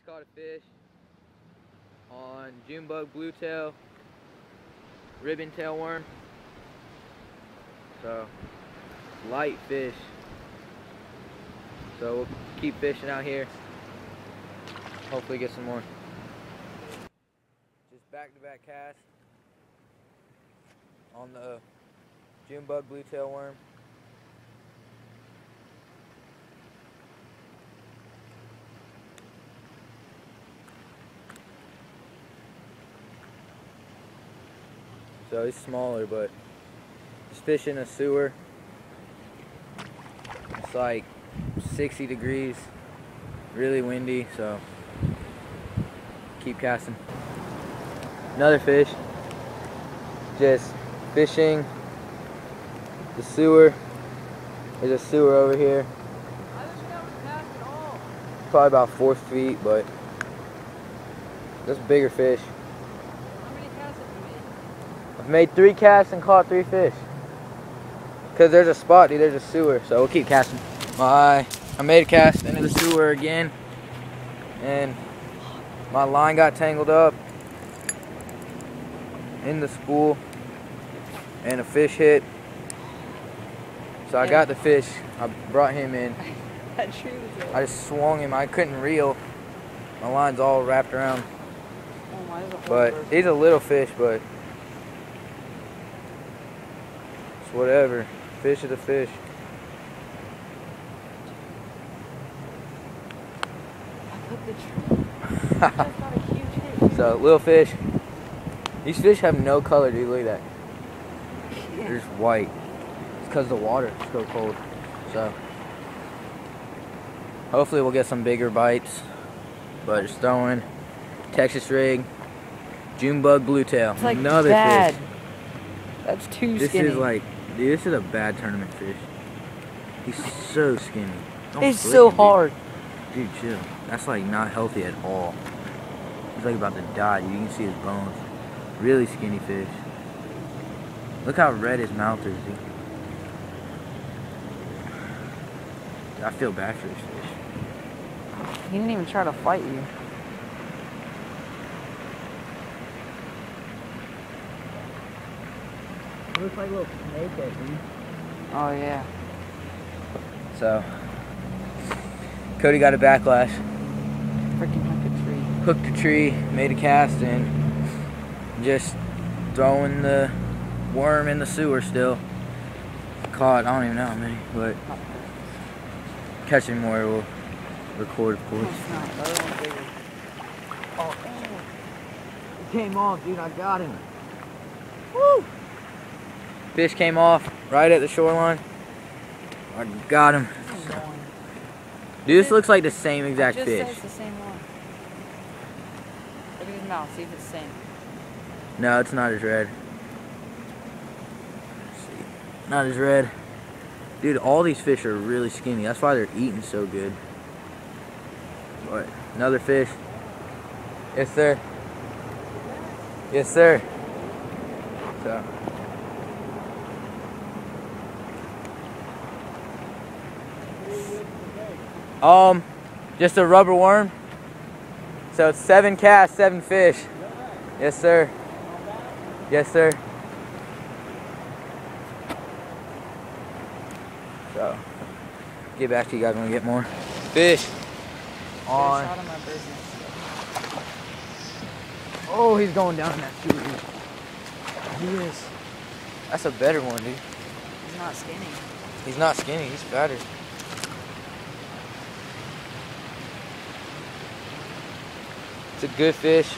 caught a fish on June bug bluetail, ribbon tailworm. So light fish. So we'll keep fishing out here. Hopefully get some more. Just back-to-back cast on the June bug bluetail worm. So he's smaller, but just fishing a sewer. It's like 60 degrees, really windy, so keep casting. Another fish, just fishing the sewer. There's a sewer over here. Probably about 4 feet, but just bigger fish. I've made 3 casts and caught 3 fish. Cause there's a spot, dude, there's a sewer, so we'll keep casting. I made a cast into the sewer again, and my line got tangled up in the spool, and a fish hit. So I got the fish, I brought him in. I just swung him, I couldn't reel. My line's all wrapped around. But he's a little fish, but it's whatever. Fish is a fish. I put the tree. That's not a huge fish. So, little fish. These fish have no color, dude. Look at that. Yeah. They're just white. It's because the water is so cold. So, hopefully we'll get some bigger bites. But just throwing Texas rig, June bug bluetail. It's like another bad. fish. That's too This skinny. is like, dude, this is a bad tournament fish. He's so skinny. Don't It's flick so him, hard. Dude, chill. That's like not healthy at all. He's like about to die, dude. You can see his bones. Really skinny fish. Look how red his mouth is, dude. I feel bad for this fish. He didn't even try to fight you. It looks like a little snakehead, dude. Oh yeah. So, Cody got a backlash. Freaking hooked a tree. Hooked a tree, made a cast, and just throwing the worm in the sewer still. Caught, I don't even know how many, but catching more we'll record, of course. Oh, It came off, dude, I got him. Woo! Fish came off right at the shoreline. I got him. So. Dude, this looks like the same exact fish. It just says the same one. Look at his mouth, see if it's the same. No, it's not as red. Let's see. Not as red. Dude, all these fish are really skinny. That's why they're eating so good. But another fish. Yes, sir. Yes, sir. So. Just a rubber worm. So it's 7 casts, 7 fish. Yes, sir. Yes, sir. So, get back to you guys when we get more fish. On. Fish out of my business. Oh, he's going down in that sewer. He is. That's a better one, dude. He's not skinny. He's not skinny, he's fatter. It's a good fish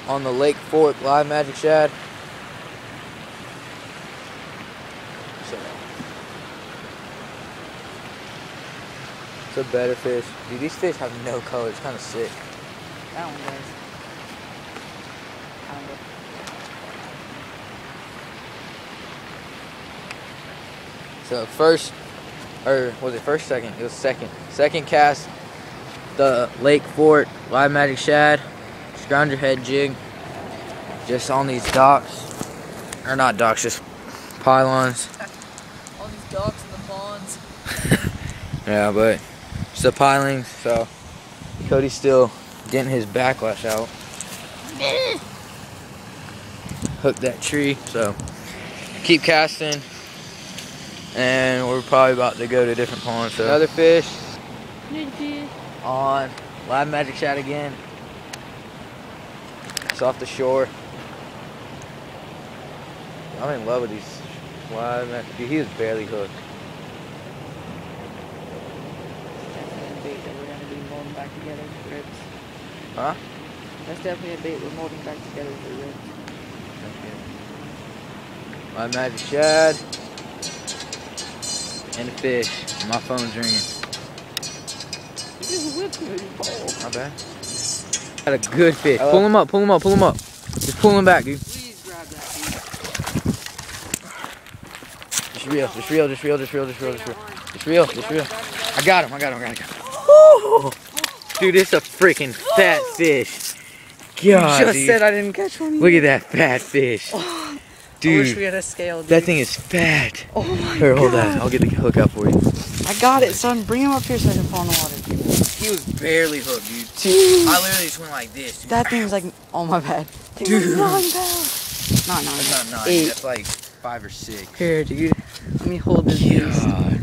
on the Lake Fork live magic shad. So, it's a better fish. Dude, these fish have no color. It's kind of sick. That one does. Kind of. So first, or was it first, second? It was second. Second cast, the Lake Fork live magic shad, scrounger head jig, just on these docks, or not docks, just pylons. All these docks and the ponds. Yeah, but just the pilings. So Cody's still getting his backlash out. Hook that tree, so keep casting, and we're probably about to go to a different pond. So another fish on live magic shad again. It's off the shore. I'm in love with these live magic. Dude, he was barely hooked. That's definitely a bait that we're gonna be molding back together for ribs. Huh? That's definitely a bait we're molding back together for ribs. Live magic shad and a fish. My phone's ringing. You just whipped him in your bowl. Not bad. Got a good fish. Pull him up, pull him up, pull him up. Just pull him back, dude. Please grab that, dude. Just reel, just reel, just reel, just reel, just reel, just reel. Just reel, just reel. I got him, I got him, I got him. Woo! Dude, it's a freaking fat fish. God, you just dude. said I didn't catch one. Look at that fat fish. Dude, I wish we had a scale, dude. that thing is fat. Oh my Here, hold God. that. I'll get the hook out for you. I got it, son. Bring him up here so I can fall in the water. He was barely hooked, dude. Dude. I literally just went like this, dude. That thing was like, oh my bad. Dude. 9 pounds. Not 9. That's not 9. 8. That's like 5 or 6. Here, dude. Let me hold this beast. God.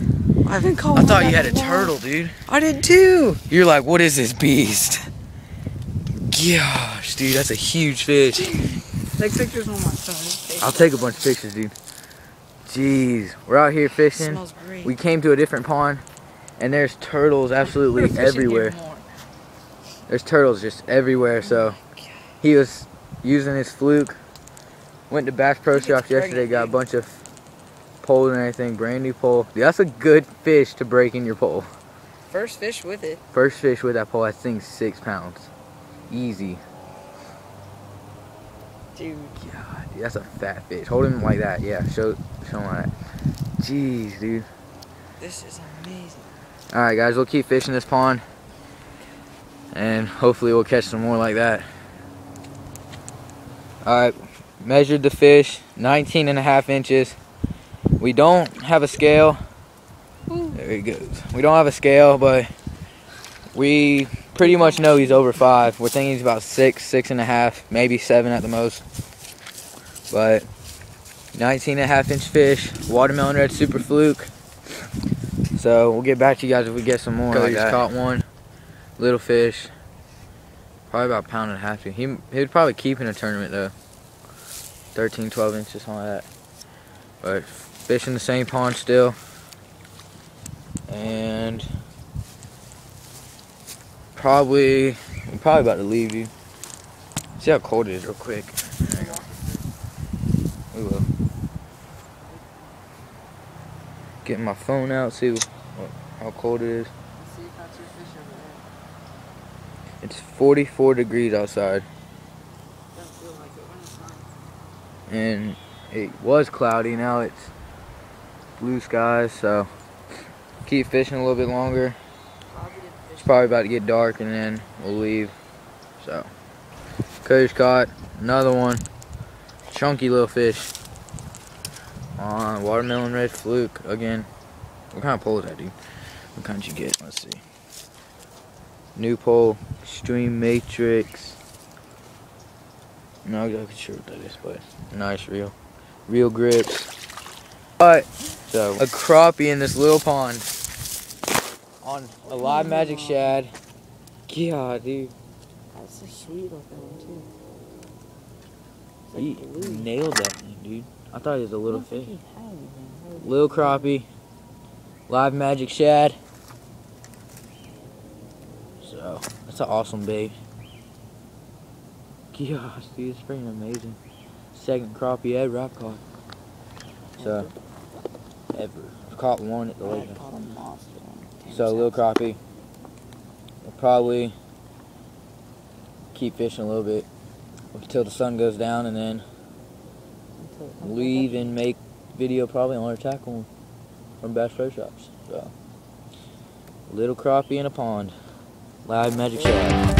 I've been calling. I thought you had a turtle, dude. I did too. You're like, what is this beast? Gosh, dude, that's a huge fish. Take pictures on my phone. I'll take a bunch of pictures, dude. Jeez, we're out here fishing. Smells great. We came to a different pond, and there's turtles absolutely everywhere. There's turtles just everywhere. So he was using his fluke. Went to Bass Pro Shops yesterday, got a bunch of poles and everything, brand new pole. Dude, that's a good fish to break in your pole. First fish with it. First fish with that pole, I think 6 pounds. Easy. Dude. God, dude, that's a fat fish. Hold him like that. Yeah, show him like that. Jeez, dude. This is amazing. Alright, guys, we'll keep fishing this pond. And hopefully we'll catch some more like that. Alright, measured the fish, 19.5 inches. We don't have a scale. There he goes. We don't have a scale, but we pretty much know he's over 5. We're thinking he's about 6, 6.5, maybe 7 at the most. But 19.5 inch fish, watermelon red super fluke. So we'll get back to you guys if we get some more. Like that. Caught one little fish, probably about 1.5 pounds. He would probably keep in a tournament though. 13, 12 inches, something like that. But fish in the same pond still. And we're probably about to leave, dude. See how cold it is real quick. There you go. We will. Getting my phone out, see how cold it is. Let's see if that's your fish over there. It's 44 degrees outside. Doesn't feel like it when it's not. And it was cloudy, now it's blue skies, so keep fishing a little bit longer. It's probably about to get dark and then we'll leave. So Cody's caught another one, chunky little fish on watermelon red fluke again. What kind of pole is that, dude? What kind did you get? Let's see. New pole, extreme matrix. Not exactly sure what that is, but nice reel. Real grips. Alright, so a crappie in this little pond on a live magic shad. God, dude. That's a sweet looking one too. It's He like blue. nailed that thing, dude. I thought he was a little I don't think fish. he had anything. Little crappie. Live magic shad. So, that's an awesome bait. Gosh, dude, it's freaking amazing. Second crappie ever I've caught. So, ever. I've caught one at the lake. I caught a monster one. So, little crappie. We'll probably keep fishing a little bit until the sun goes down and then leave and make video probably on our tackle from Bass Pro Shops. So, little crappie in a pond. Live magic shad.